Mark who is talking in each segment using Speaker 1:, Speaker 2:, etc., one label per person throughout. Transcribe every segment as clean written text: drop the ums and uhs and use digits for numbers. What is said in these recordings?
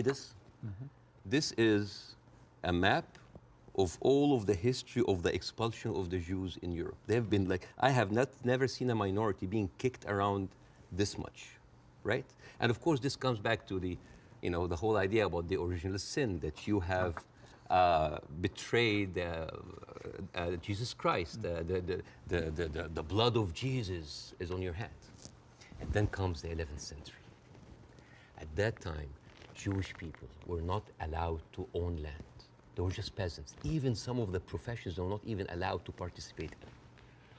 Speaker 1: this? This is a map of all of the history of the expulsion of the Jews in Europe. They've been like, I have never seen a minority being kicked around this much, right? And of course, this comes back to the, the whole idea about the original sin, that you have betrayed Jesus Christ. The blood of Jesus is on your hands. And then comes the 11th century. At that time, Jewish people were not allowed to own land. They were just peasants. Even some of the professions were not even allowed to participate in.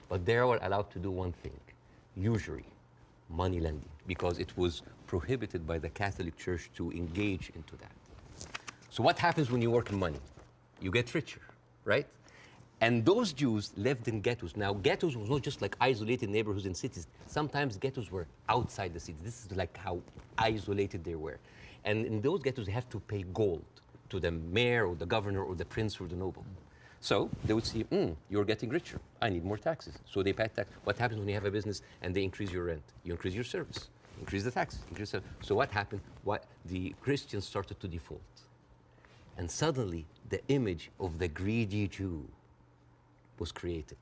Speaker 1: But they were allowed to do one thing, usury, money lending, because it was prohibited by the Catholic Church to engage into that. So what happens when you work in money? You get richer, right? And those Jews lived in ghettos. Now, ghettos was not just like isolated neighborhoods in cities. Sometimes ghettos were outside the city. This is like how isolated they were. And in those ghettos, they have to pay gold to the mayor or the governor or the prince or the noble. So they would see, you're getting richer. I need more taxes. So they pay tax. What happens when you have a business and they increase your rent? You increase your service, increase the taxes. So what happened? The Christians started to default. And suddenly, the image of the greedy Jew was created.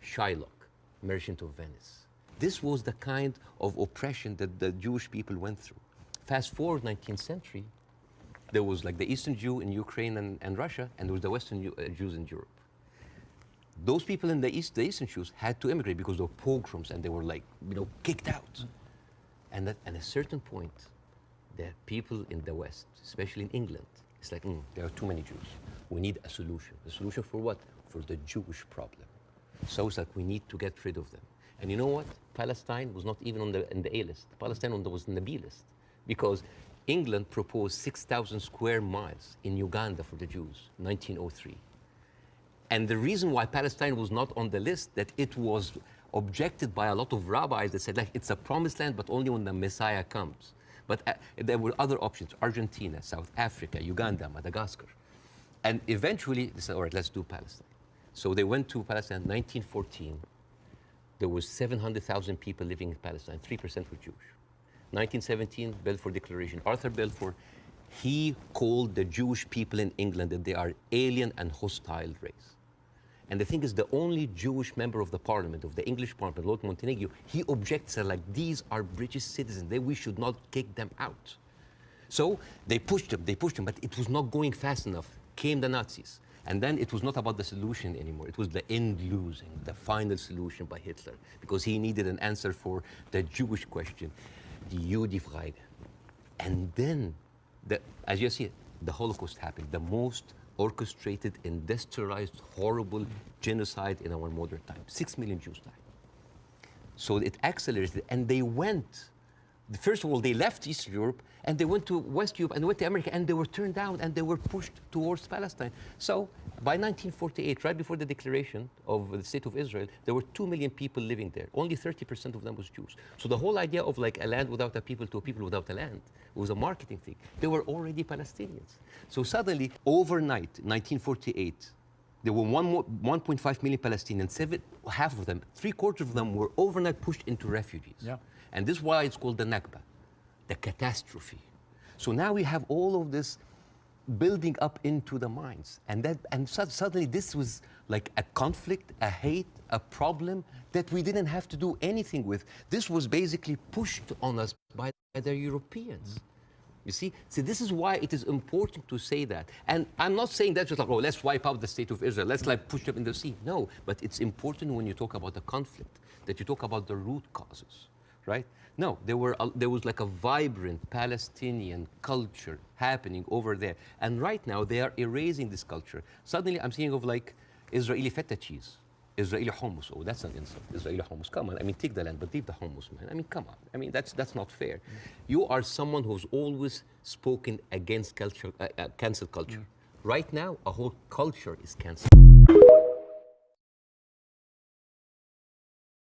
Speaker 1: Shylock, merchant of Venice. This was the kind of oppression that the Jewish people went through. Fast forward 19th century, there was like the Eastern Jew in Ukraine and Russia, and there was the Western Jews in Europe. Those people in the Eastern Jews had to immigrate because there were pogroms and they were like, kicked out. And at a certain point, the people in the West, especially in England, it's like, there are too many Jews. We need a solution. A solution for what? For the Jewish problem. So it's like we need to get rid of them. And you know what? Palestine was not even in the A list. Palestine was in the B list. Because England proposed 6,000 square miles in Uganda for the Jews, 1903. And the reason why Palestine was not on the list, that it was objected by a lot of rabbis that said, like, it's a promised land, but only when the Messiah comes. But there were other options, Argentina, South Africa, Uganda, Madagascar. And eventually, they said, all right, let's do Palestine. So they went to Palestine in 1914. There was 700,000 people living in Palestine, 3% were Jewish. 1917, Balfour Declaration. Arthur Balfour, he called the Jewish people in England that they are alien and hostile race. And the thing is, the only Jewish member of the parliament, of the English parliament, Lord Montague, he objects, like, these are British citizens, we should not kick them out. So they pushed them, but it was not going fast enough. Came the Nazis. And then it was not about the solution anymore. It was the end losing, the final solution by Hitler, because he needed an answer for the Jewish question, the Judefrage. And then, as you see, the Holocaust happened, the most orchestrated, industrialized, horrible genocide in our modern time. 6 million Jews died. So it accelerated, and they went. First of all, they left Eastern Europe, and they went to West Europe, and they went to America, and they were turned down, and they were pushed towards Palestine. So by 1948, right before the declaration of the State of Israel, there were 2 million people living there. Only 30% of them was Jews. So the whole idea of like a land without a people to a people without a land was a marketing thing. They were already Palestinians. So suddenly, overnight, 1948, there were 1.5 million Palestinians. Half of them, 3/4 of them were overnight pushed into refugees. Yeah. And this is why it's called the Nakba, the catastrophe. So now we have all of this building up into the minds. And suddenly this was like a conflict, a hate, a problem that we didn't have to do anything with. This was basically pushed on us by the Europeans. You see? So this is why it is important to say that. And I'm not saying that just like, let's wipe out the State of Israel, let's like push them in the sea. No, but it's important when you talk about the conflict, that you talk about the root causes. Right? No, there was like a vibrant Palestinian culture happening over there. And right now, they are erasing this culture. Suddenly, I'm thinking of like Israeli feta cheese, Israeli hummus. Oh, that's an insult. Israeli hummus. Come on. I mean, take the land, but leave the hummus, man. I mean, come on. I mean, that's not fair. You are someone who's always spoken against cancel culture. Right now, a whole culture is canceled.